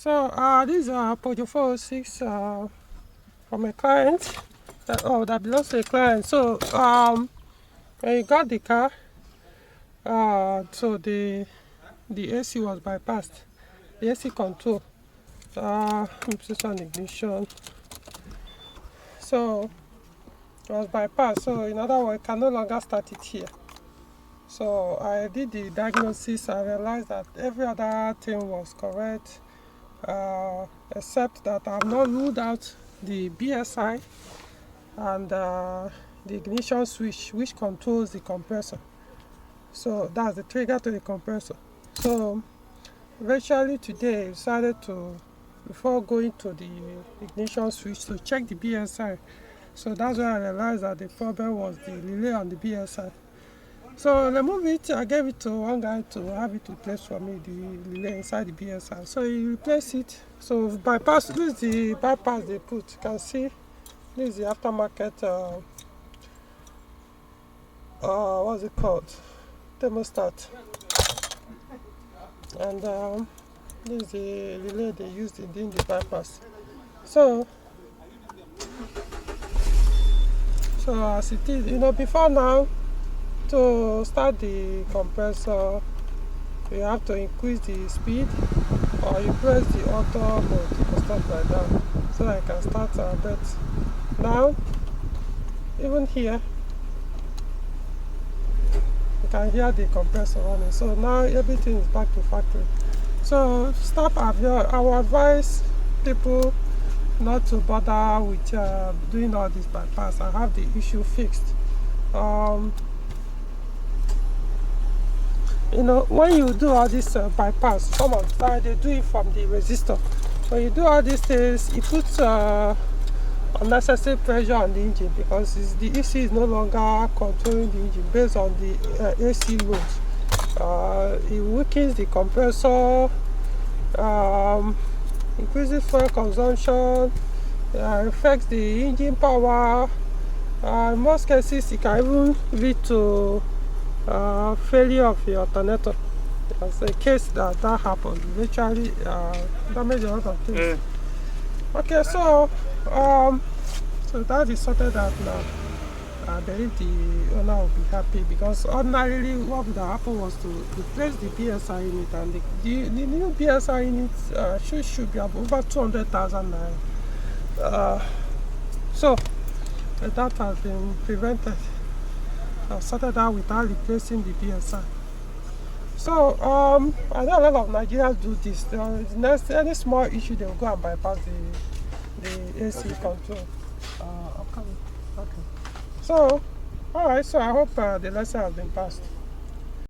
So this is a Peugeot 406 from a client that belongs to a client. So when you got the car, so the AC was bypassed, the AC control. Switch on ignition. So it was bypassed. So in other words, you can no longer start it here. So I did the diagnosis. I realized that every other thing was correct, except that I have not ruled out the BSI and the ignition switch, which controls the compressor. So that's the trigger to the compressor. So eventually today I decided to, before going to the ignition switch, to check the BSI. So that's why I realized that the problem was the relay on the BSI. So remove it. I gave it to one guy to have it replaced for me, the relay inside the BSI. So he replaced it. So bypass, this is the bypass they put. You can see this is the aftermarket what's it called? Thermostat. And this is the relay they used in doing the bypass. So as it is, before now, to start the compressor, you have to increase the speed, or you press the auto mode or stuff like that, so I can start. But now, even here, you can hear the compressor running. So now everything is back to factory. So I will advise people not to bother with doing all this bypass and have the issue fixed. When you do all this bypass, some of the time they do it from the resistor. When you do all these things, it puts unnecessary pressure on the engine, because the AC is no longer controlling the engine based on the AC loads. It weakens the compressor, increases fuel consumption, affects the engine power. In most cases, it can even lead to failure of your alternator. As a case that happened, eventually damage a lot of things. Okay, so that is sorted out now. I believe the owner will be happy, because ordinarily what would have happened was to replace the BSI unit, and the new BSI unit should be over 200,000 naira. So that has been prevented. Sorted out without replacing the BSI. So I know a lot of Nigerians do this. Any small issue, they will go and bypass the AC control. I'm coming. Okay. So, alright. So I hope the lesson has been passed.